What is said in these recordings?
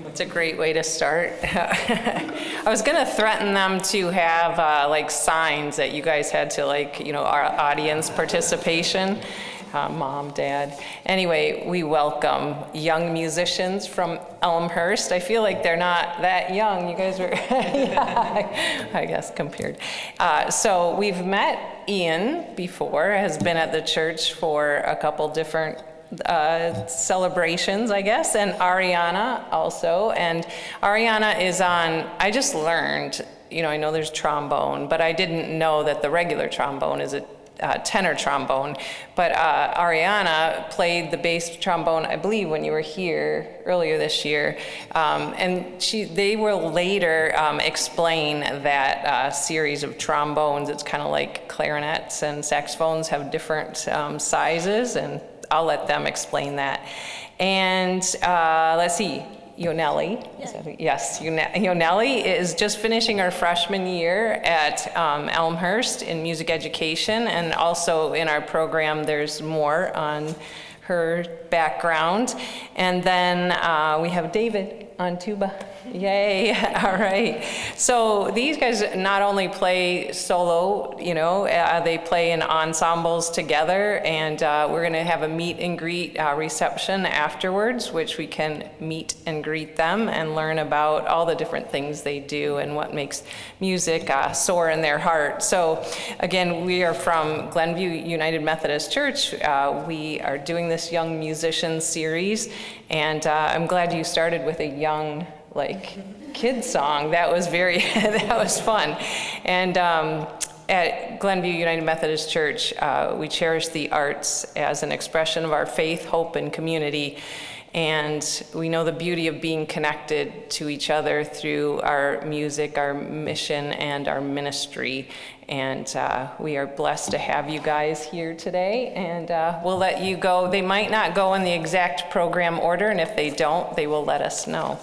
It's a great way to start. I was going to threaten them to have like signs that you guys had to our audience participation. Mom, Dad. Anyway, we welcome young musicians from Elmhurst. I feel like they're not that young. You guys are, yeah, I guess, compared. So we've met Ian before, has been at the church for a couple different celebrations, I guess, and Ariana also. And Ariana is on, I just learned, I know there's trombone, but I didn't know that the regular trombone is a tenor trombone. But Ariana played the bass trombone, I believe, when you were here earlier this year. And they will later explain that series of trombones. It's kind of like clarinets and saxophones have different sizes, and I'll let them explain that. And let's see, Yonelli. Yeah. Yes, Yonelli is just finishing her freshman year at Elmhurst in music education, and also in our program there's more on her background. And then we have David on tuba. Yay, all right. So these guys not only play solo, they play in ensembles together, and we're gonna have a meet and greet reception afterwards, which we can meet and greet them and learn about all the different things they do and what makes music soar in their heart. So again, we are from Glenview United Methodist Church. We are doing this Young Musicians series, and I'm glad you started with a young kid song. That was that was fun. And at Glenview United Methodist Church, we cherish the arts as an expression of our faith, hope, and community. And we know the beauty of being connected to each other through our music, our mission, and our ministry. And we are blessed to have you guys here today. And we'll let you go. They might not go in the exact program order, and if they don't, they will let us know.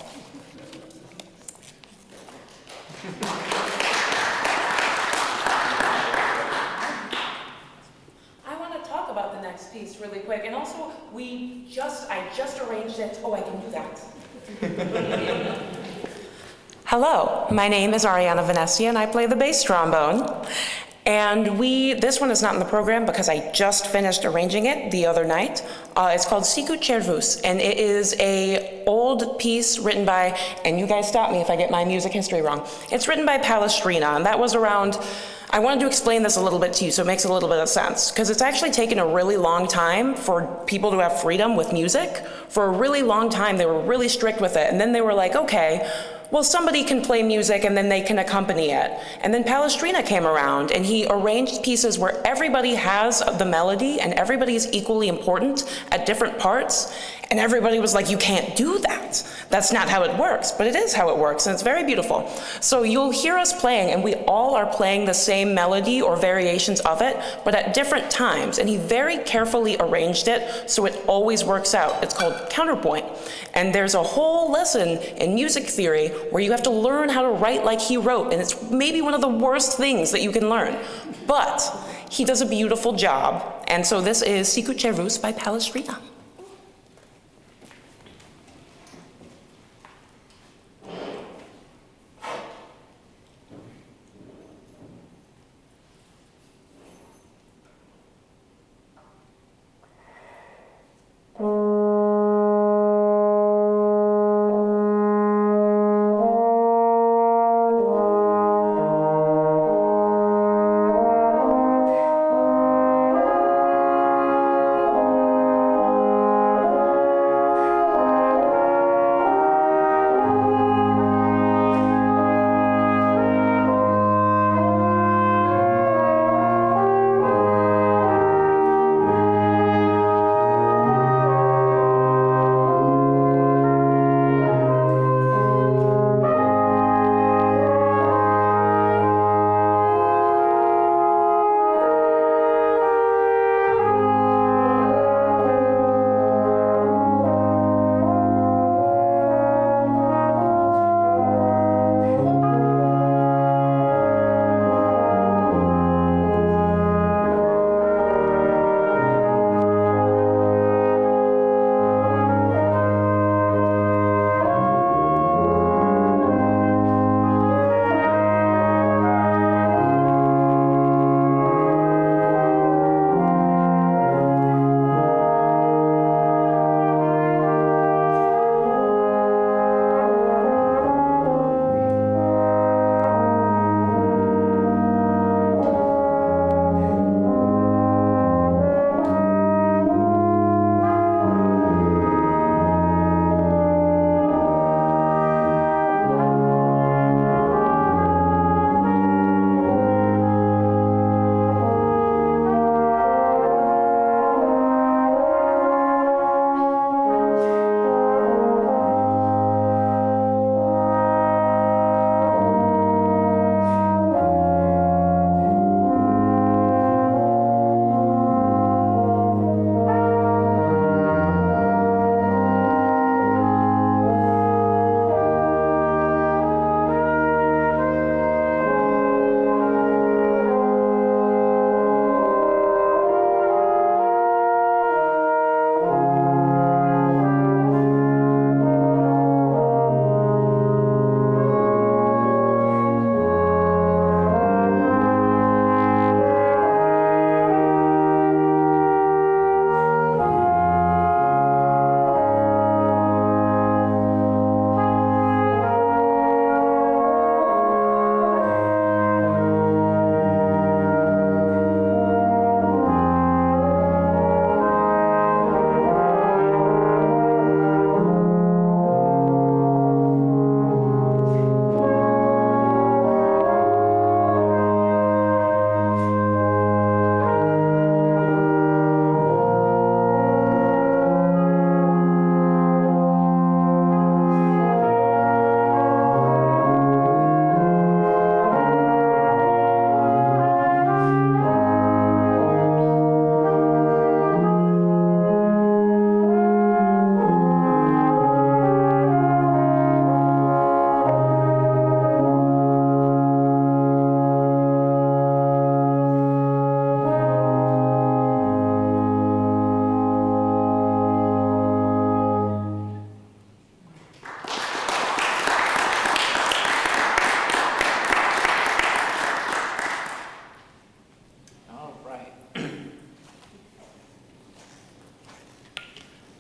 I want to talk about the next piece really quick, and also I just arranged it. Oh, I can do that. Hello, my name is Ariana Venesia, and I play the bass trombone. And this one is not in the program because I just finished arranging it the other night. It's called Sicut Cervus, and it is a old piece written by, and you guys stop me if I get my music history wrong. It's written by Palestrina, and that was around, I wanted to explain this a little bit to you so it makes a little bit of sense, because it's actually taken a really long time for people to have freedom with music. For a really long time, they were really strict with it, and then they were like, okay, well, somebody can play music and then they can accompany it. And then Palestrina came around and he arranged pieces where everybody has the melody and everybody is equally important at different parts. And everybody was like, you can't do that. That's not how it works, but it is how it works, and it's very beautiful. So you'll hear us playing, and we all are playing the same melody or variations of it, but at different times. And he very carefully arranged it so it always works out. It's called counterpoint. And there's a whole lesson in music theory where you have to learn how to write like he wrote, and it's maybe one of the worst things that you can learn. But he does a beautiful job. And so this is Sicut Cervus by Palestrina.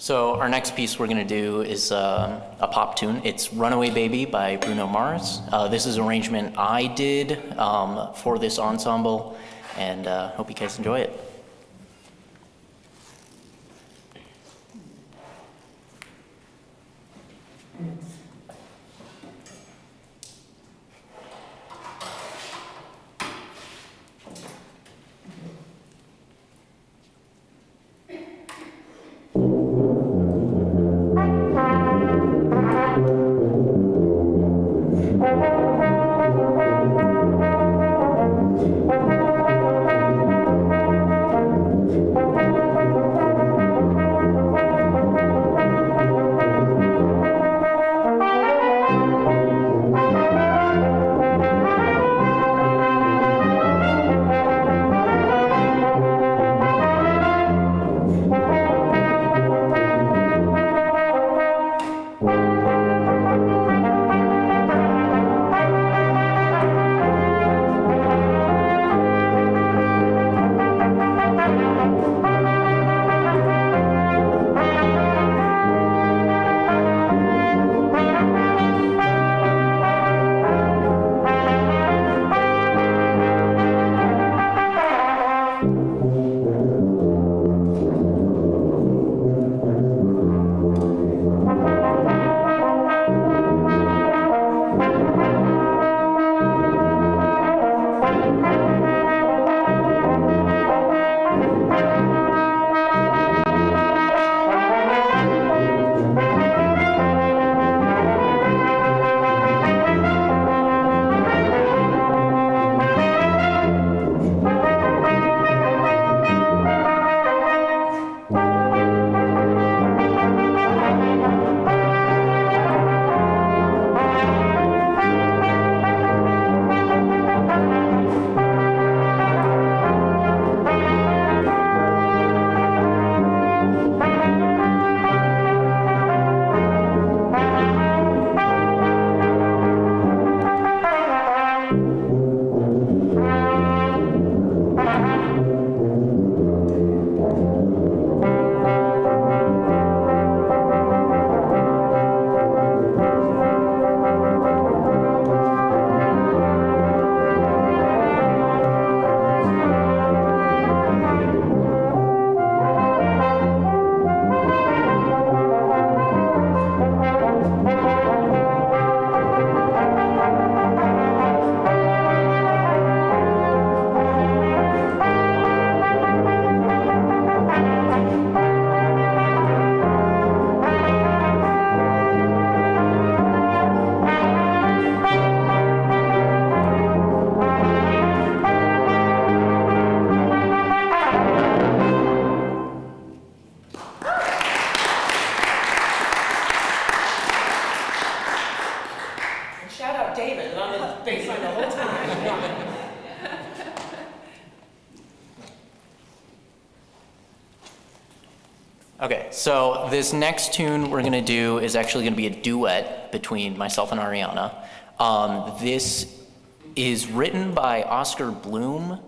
So our next piece we're going to do is a pop tune. It's Runaway Baby by Bruno Mars. This is an arrangement I did for this ensemble, and hope you guys enjoy it. Okay, so this next tune we're gonna do is actually gonna be a duet between myself and Ariana. This is written by Oscar Bloom,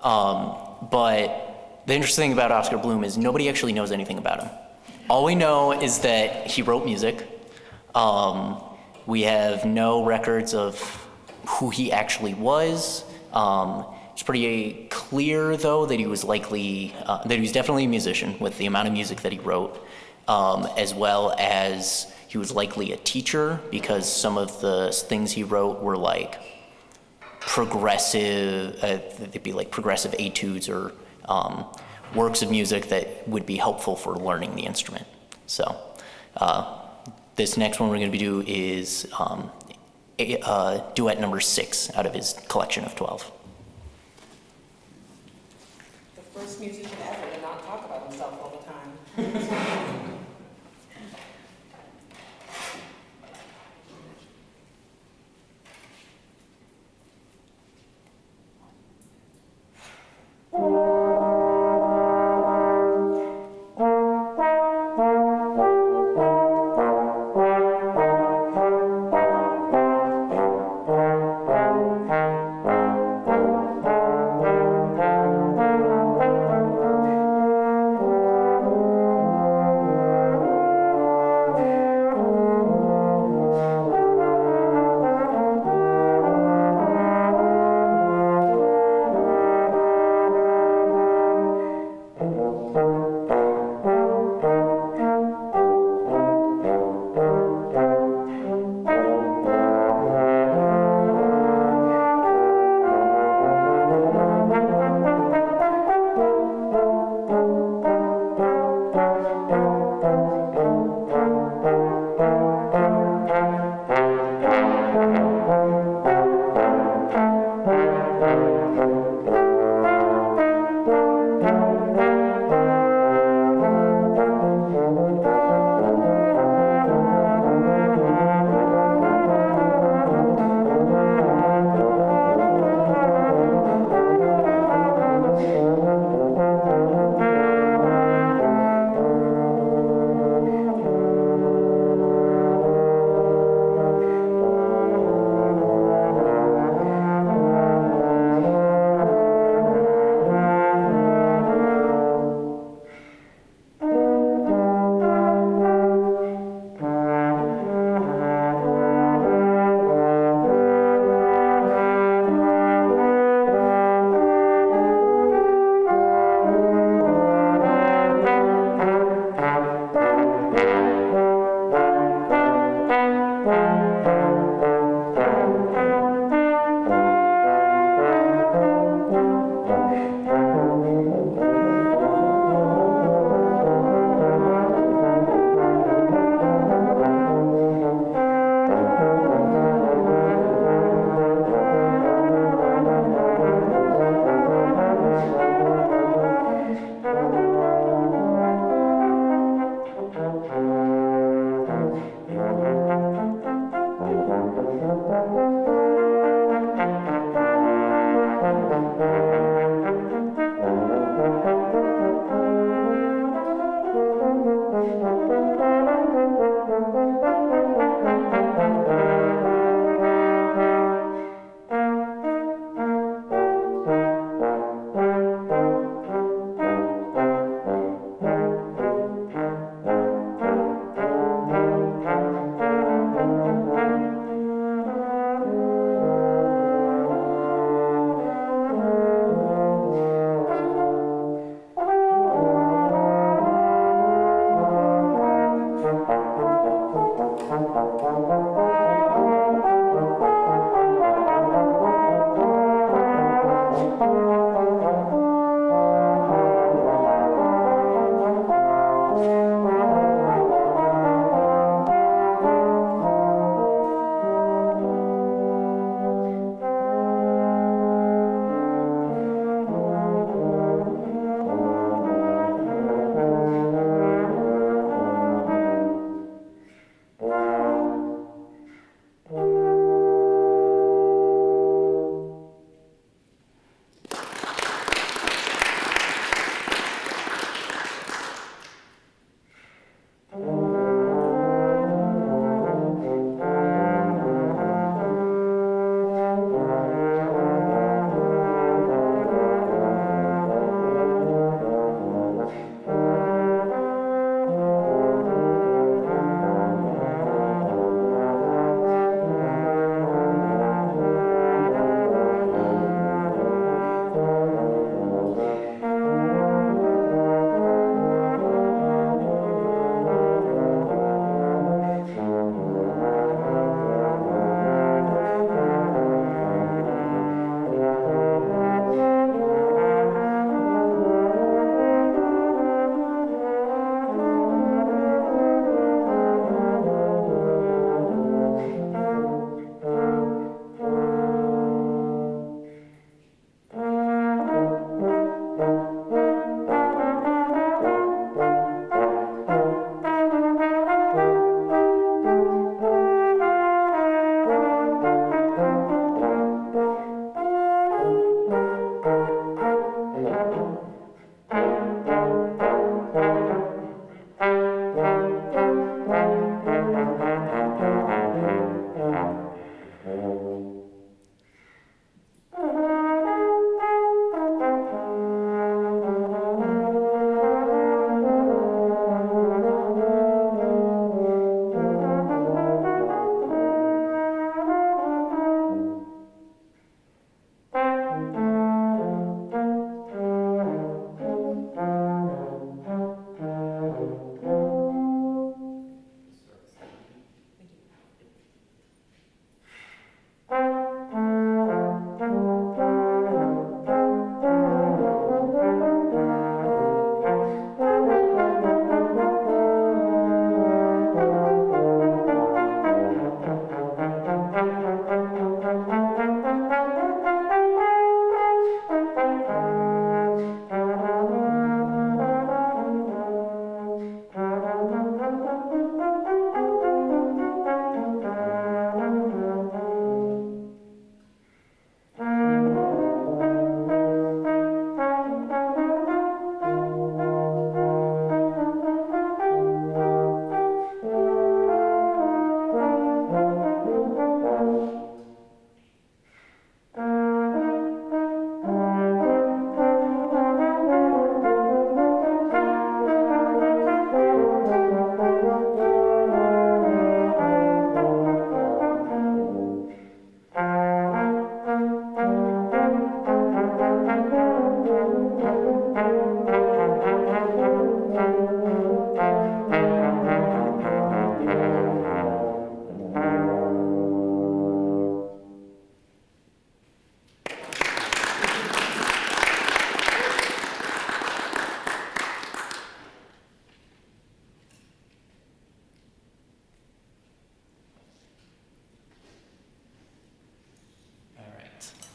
but the interesting thing about Oscar Bloom is nobody actually knows anything about him. All we know is that he wrote music. We have no records of who he actually was. It's pretty clear, though, that he was likely, that he was definitely a musician with the amount of music that he wrote, as well as he was likely a teacher because some of the things he wrote were like progressive, they'd be like progressive etudes or works of music that would be helpful for learning the instrument. So this next one we're going to do is duet number 6 out of his collection of 12. The first musician ever to not talk about himself all the time.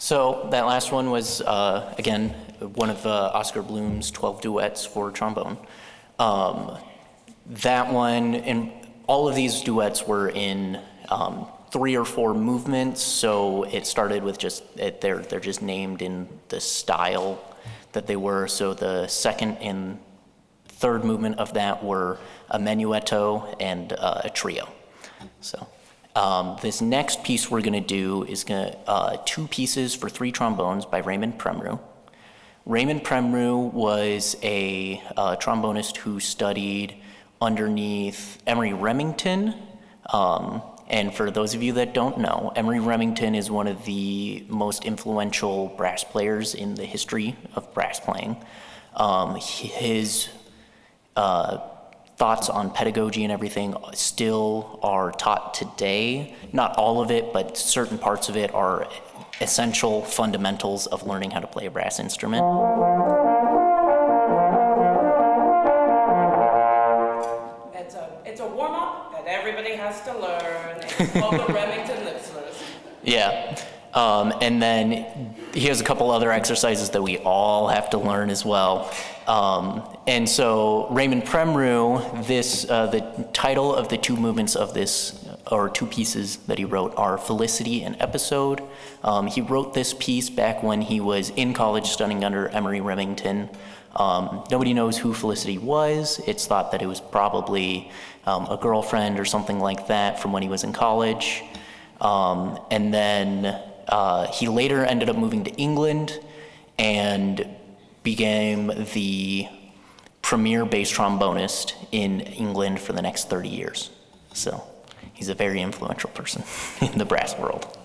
So that last one was, again, one of Oscar Bloom's 12 duets for trombone. That one, and all of these duets were in 3 or 4 movements, so it started with just, they're just named in the style that they were. So the second and third movement of that were a menuetto and a trio. So this next piece we're gonna do is 2 pieces for 3 trombones by Raymond Premru. Raymond Premru was a trombonist who studied underneath Emery Remington. And for those of you that don't know, Emery Remington is one of the most influential brass players in the history of brass playing. His thoughts on pedagogy and everything still are taught today. Not all of it, but certain parts of it are essential fundamentals of learning how to play a brass instrument. It's a warm-up that everybody has to learn. It's called the Remington lip slurs. Yeah. And then he has a couple other exercises that we all have to learn as well. And so Raymond Premru, the title of the 2 movements of this, or 2 pieces that he wrote, are Felicity and Episode. He wrote this piece back when he was in college studying under Emery Remington. Nobody knows who Felicity was. It's thought that it was probably a girlfriend or something like that from when he was in college. And then he later ended up moving to England and became the premier bass trombonist in England for the next 30 years. So he's a very influential person in the brass world.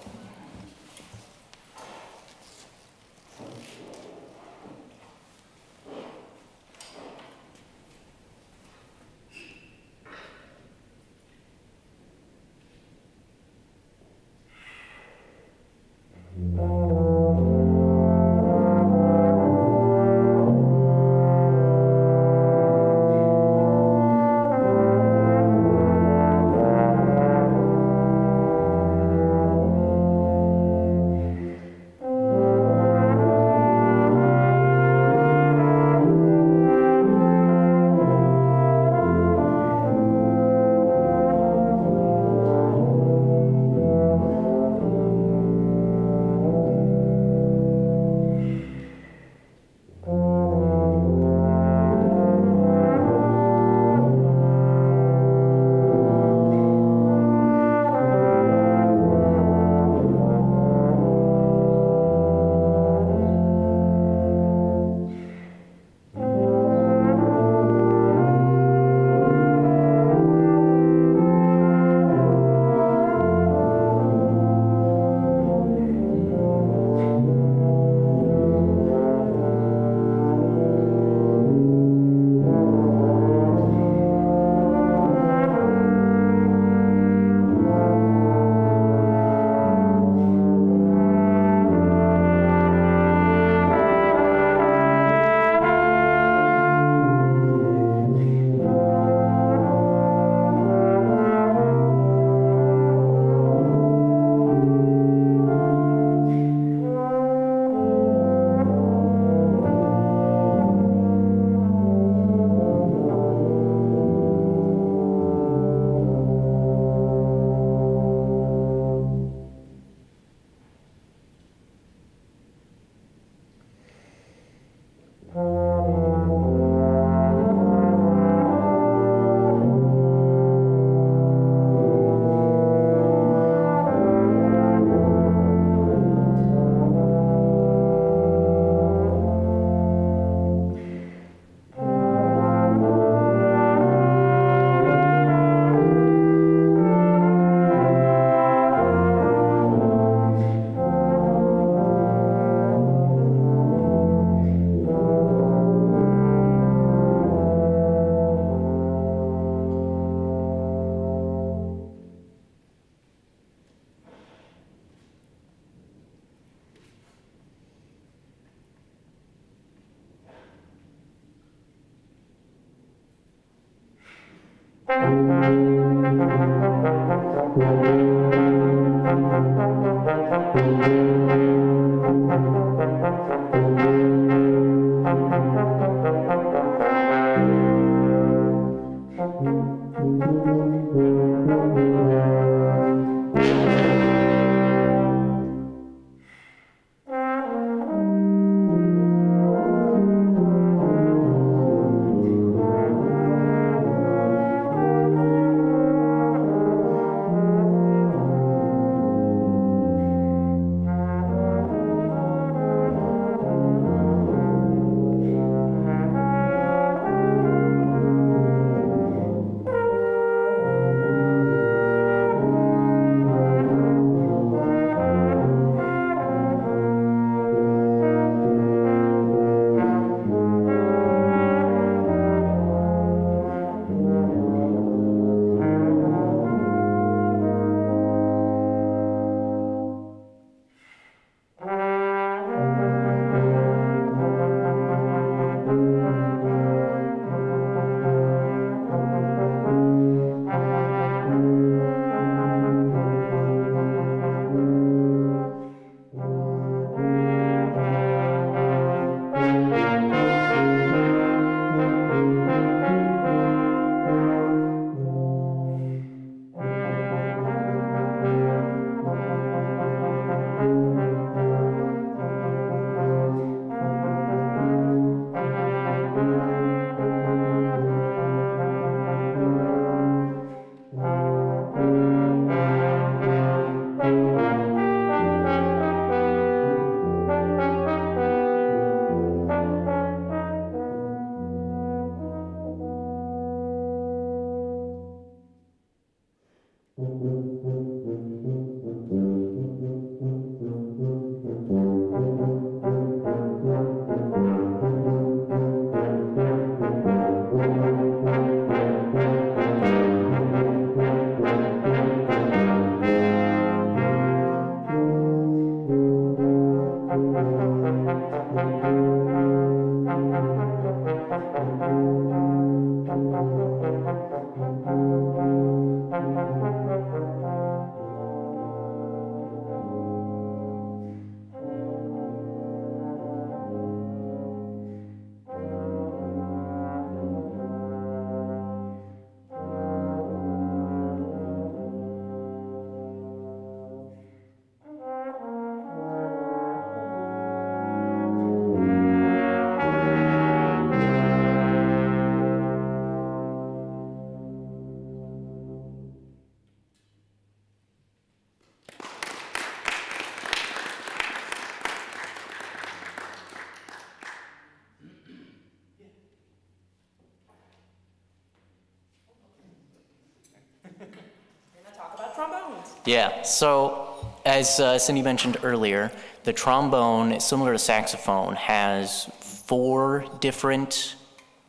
Talk about trombones. Yeah, so as Cindy mentioned earlier, the trombone, similar to saxophone, has 4 different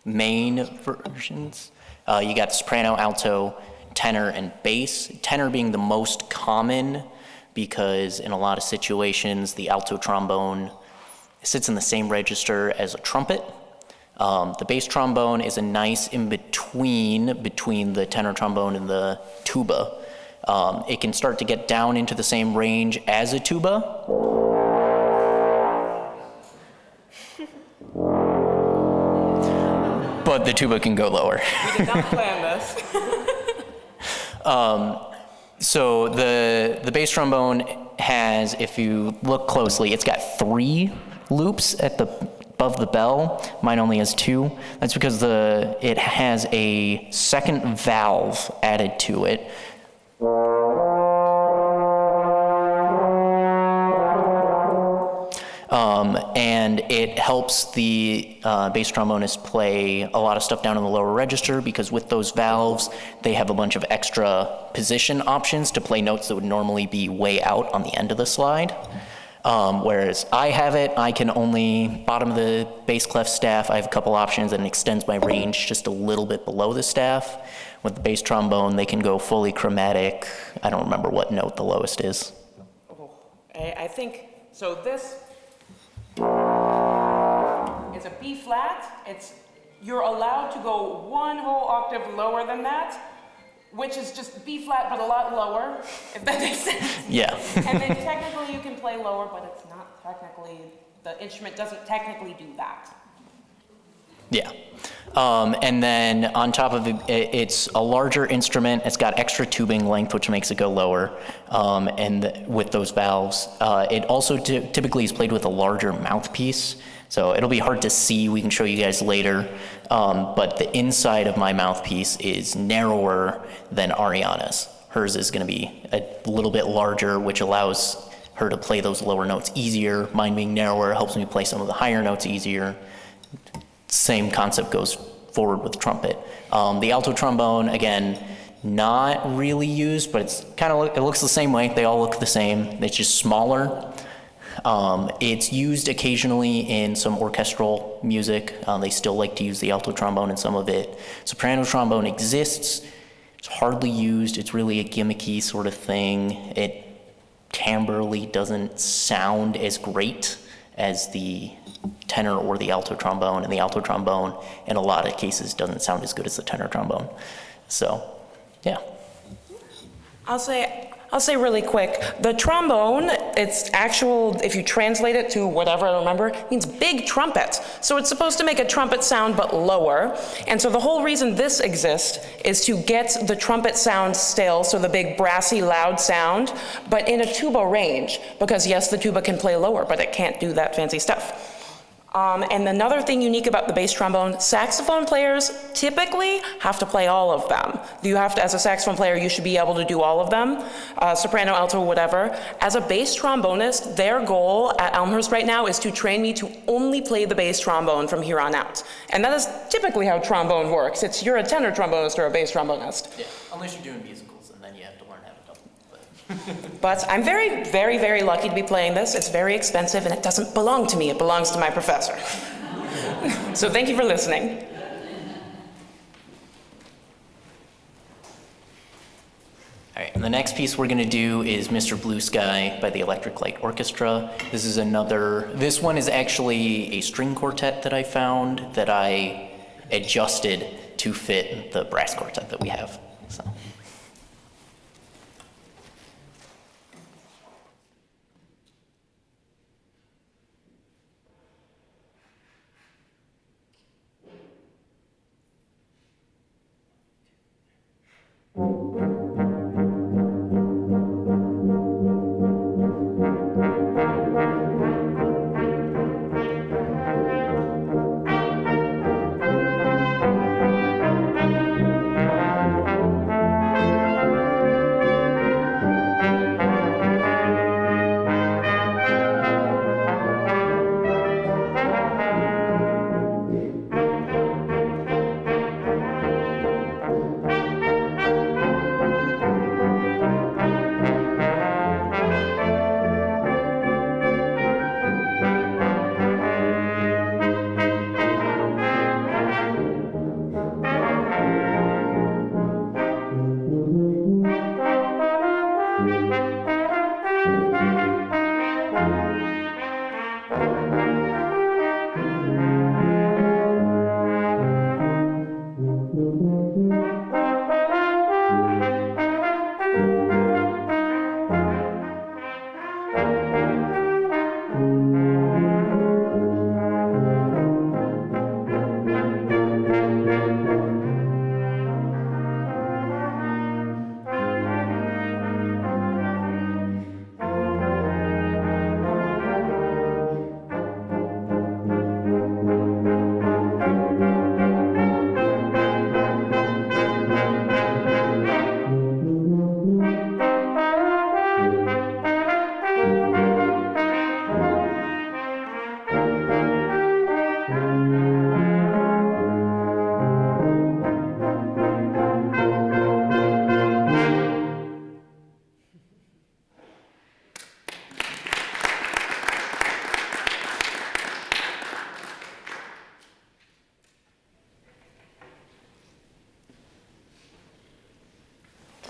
main versions. You got soprano, alto, tenor, and bass. Tenor being the most common because in a lot of situations, the alto trombone sits in the same register as a trumpet. The bass trombone is a nice between the tenor trombone and the tuba. It can start to get down into the same range as a tuba. But the tuba can go lower. We did not plan this. So the bass trombone has, if you look closely, it's got 3 loops above the bell. Mine only has 2. That's because it has a second valve added to it. And it helps the bass trombonist play a lot of stuff down in the lower register because with those valves, they have a bunch of extra position options to play notes that would normally be way out on the end of the slide. Whereas I have it, I can only, bottom of the bass clef staff, I have a couple options and it extends my range just a little bit below the staff. With the bass trombone, they can go fully chromatic. I don't remember what note the lowest is. Oh, I think, so this is a B flat. You're allowed to go 1 whole octave lower than that, which is just B flat but a lot lower, if that makes sense. Yeah. And then technically you can play lower, but it's not technically, the instrument doesn't technically do that. Yeah. And then on top of it, it's a larger instrument. It's got extra tubing length, which makes it go lower. And with those valves, it also typically is played with a larger mouthpiece. So it'll be hard to see. We can show you guys later. But the inside of my mouthpiece is narrower than Ariana's. Hers is going to be a little bit larger, which allows her to play those lower notes easier. Mine being narrower helps me play some of the higher notes easier. Same concept goes forward with trumpet. The alto trombone, again, not really used, but it's it looks the same way. They all look the same. It's just smaller. It's used occasionally in some orchestral music. They still like to use the alto trombone in some of it. Soprano trombone exists. It's hardly used. It's really a gimmicky sort of thing. It timbrally doesn't sound as great as the tenor or the alto trombone, and the alto trombone in a lot of cases doesn't sound as good as the tenor trombone. So, yeah. I'll say really quick, the trombone, it's actual, if you translate it to whatever I remember, it means big trumpet. So it's supposed to make a trumpet sound but lower. And so the whole reason this exists is to get the trumpet sound still, so the big brassy loud sound, but in a tuba range. Because yes, the tuba can play lower, but it can't do that fancy stuff. And another thing unique about the bass trombone, saxophone players typically have to play all of them. You have to, as a saxophone player, you should be able to do all of them, soprano, alto, whatever. As a bass trombonist, their goal at Elmhurst right now is to train me to only play the bass trombone from here on out. And that is typically how trombone works. You're a tenor trombonist or a bass trombonist. Yeah, unless you're doing musicals, and then you have to learn how to double. But I'm very, very, very lucky to be playing this. It's very expensive, and it doesn't belong to me. It belongs to my professor. So thank you for listening. All right, and the next piece we're gonna do is Mr. Blue Sky by the Electric Light Orchestra. This one is actually a string quartet that I found that I adjusted to fit the brass quartet that we have, so.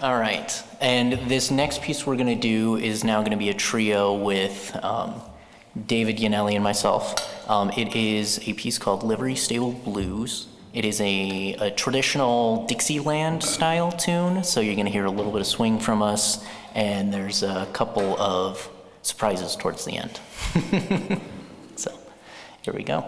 All right, and this next piece we're gonna do is now gonna be a trio with David Yanelli and myself. It is a piece called Livery Stable Blues. It is a traditional Dixieland style tune, so you're gonna hear a little bit of swing from us, and there's a couple of surprises towards the end. So, here we go.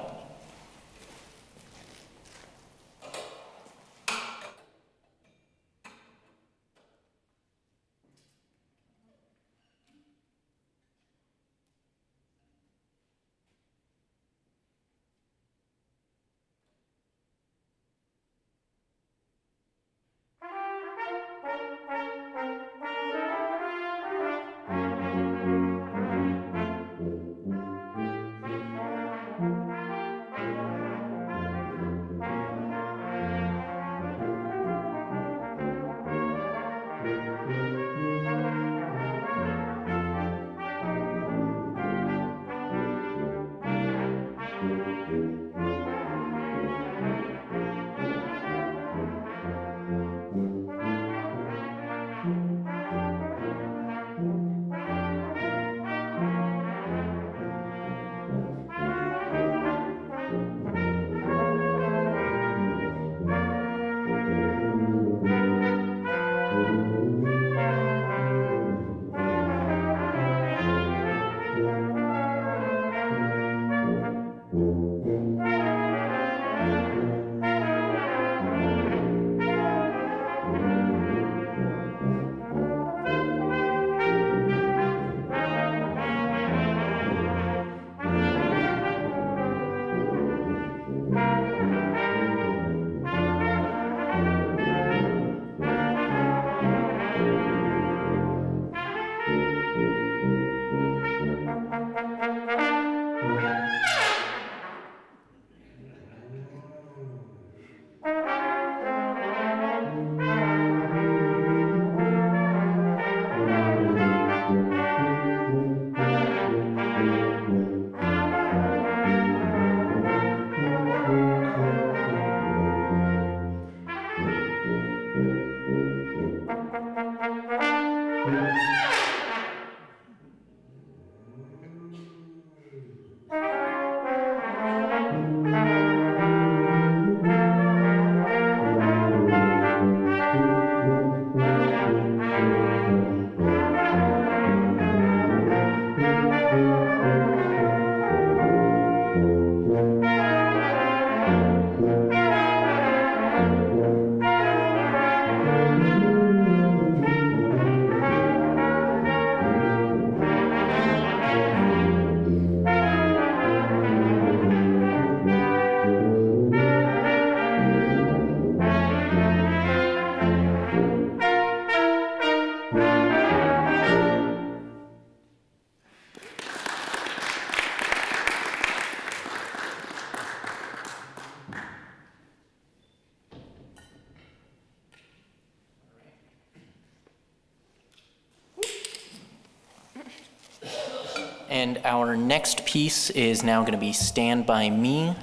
And our next piece is now going to be Stand By Me.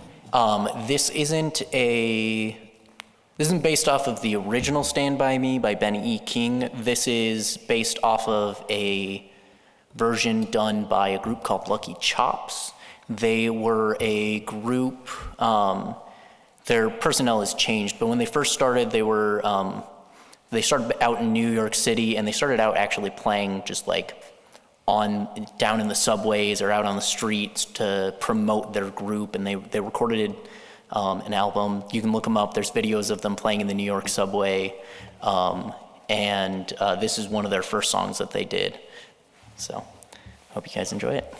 This isn't based off of the original Stand By Me by Ben E. King. This is based off of a version done by a group called Lucky Chops. They were a group, their personnel has changed, but when they first started, they started out in New York City, and they started out actually playing just like down in the subways or out on the streets to promote their group, and they recorded an album. You can look them up. There's videos of them playing in the New York subway, and this is one of their first songs that they did. So, hope you guys enjoy it.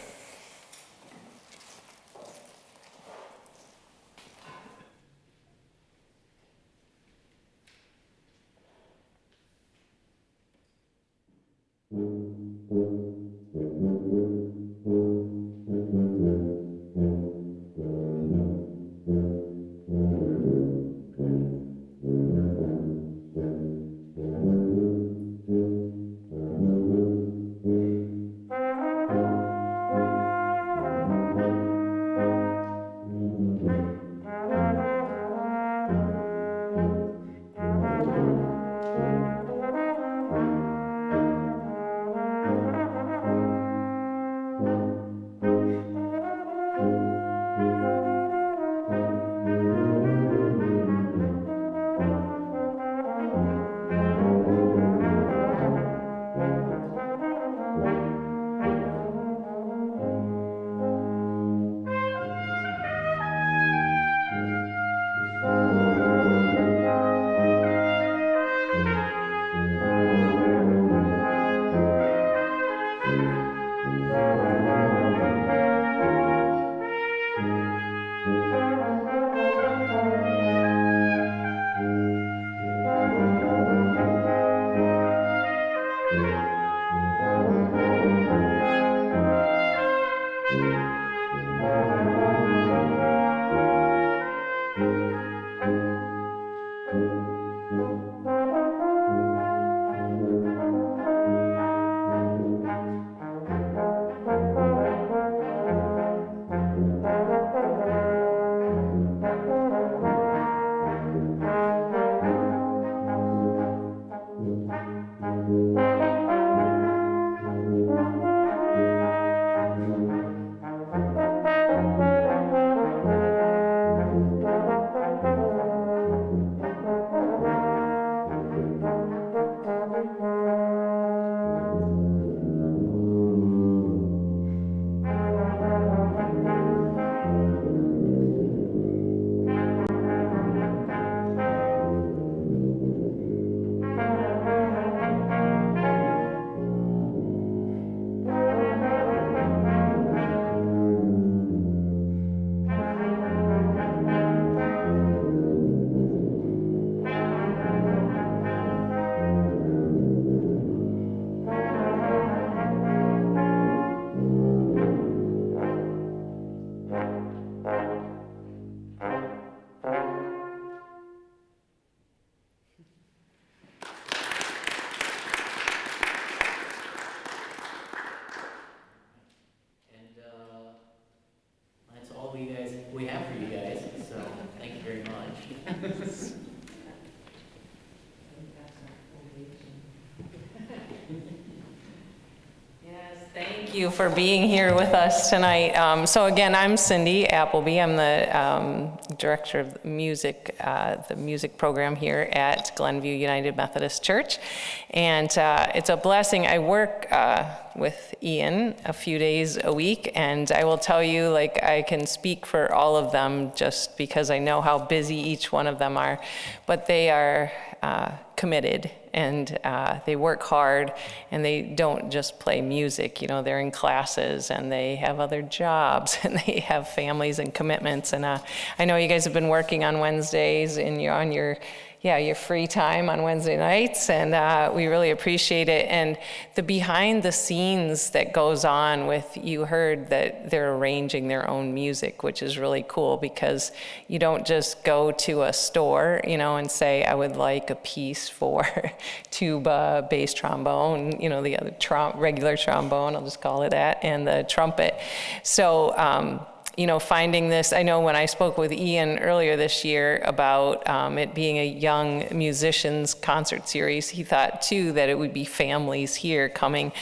We have for you guys, so thank you very much. Yes, thank you for being here with us tonight. So again, I'm Cindy Appleby. I'm the director of the music program here at Glenview United Methodist Church. And it's a blessing. I work with Ian a few days a week, and I will tell you, like, I can speak for all of them just because I know how busy each one of them are. But they are committed, and they work hard, and they don't just play music. You know, they're in classes, and they have other jobs, and they have families and commitments. And I know you guys have been working on Wednesdays and you're on your your free time on Wednesday nights, and we really appreciate it. And the behind the scenes that goes on with, you heard that they're arranging their own music, which is really cool, because you don't just go to a store, and say, I would like a piece for tuba, bass trombone, the other regular trombone, I'll just call it that, and the trumpet. So, finding this, I know when I spoke with Ian earlier this year about it being a young musicians concert series, he thought too that it would be families here coming.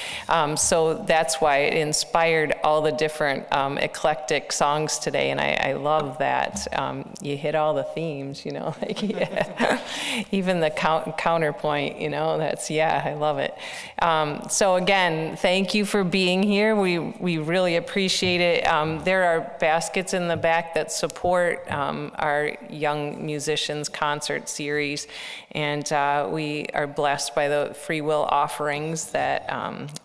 So that's why it inspired all the different eclectic songs today, and I love that. You hit all the themes, like, even the counterpoint, I love it. So again, thank you for being here. We really appreciate it. There are baskets in the back that support our Young Musicians Concert Series, and we are blessed by the free will offerings that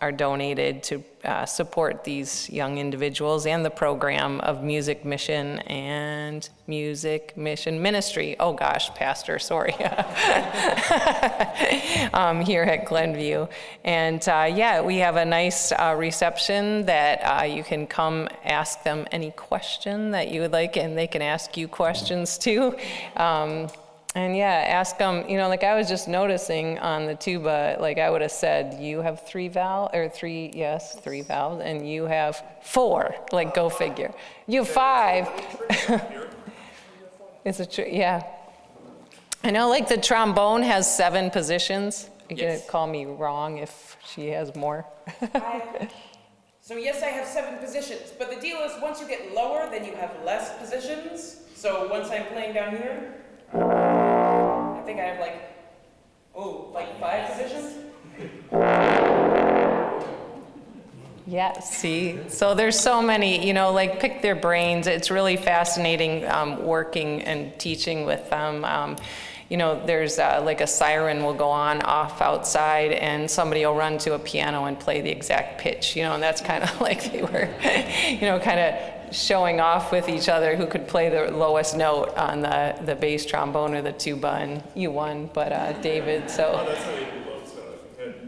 are donated to support these young individuals and the program of Music Mission and Music Mission Ministry. Oh gosh, Pastor, sorry. Here at Glenview. And we have a nice reception that you can come ask them any question that you would like, and they can ask you questions too. Ask them, like I was just noticing on the tuba, like I would have said, you have three valves, and you have 4, like go figure. You have 5. It's a true, yeah. I know, like the trombone has 7 positions. You're gonna call me wrong if she has more. So yes, I have 7 positions, but the deal is once you get lower, then you have less positions. So once I'm playing down here, I think I have like 5 positions? Yeah, see, so there's so many, like pick their brains. It's really fascinating working and teaching with them. There's like a siren will go on off outside, and somebody will run to a piano and play the exact pitch, and that's kind of like they were, kind of showing off with each other who could play the lowest note on the bass trombone or the tuba, and you won, but David, so. Oh, that's how you love stuff.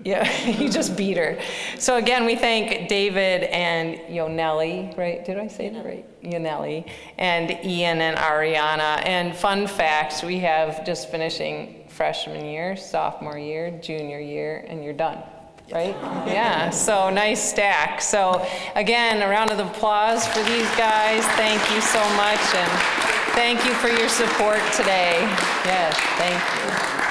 Yeah, you just beat her. So again, we thank David and Yonelli, right? Did I say that right? Yonelli, and Ian and Ariana. And fun fact, we have just finishing freshman year, sophomore year, junior year, and you're done. Right? Yeah, so nice stack. So again, a round of applause for these guys. Thank you so much, and thank you for your support today. Yes, thank you.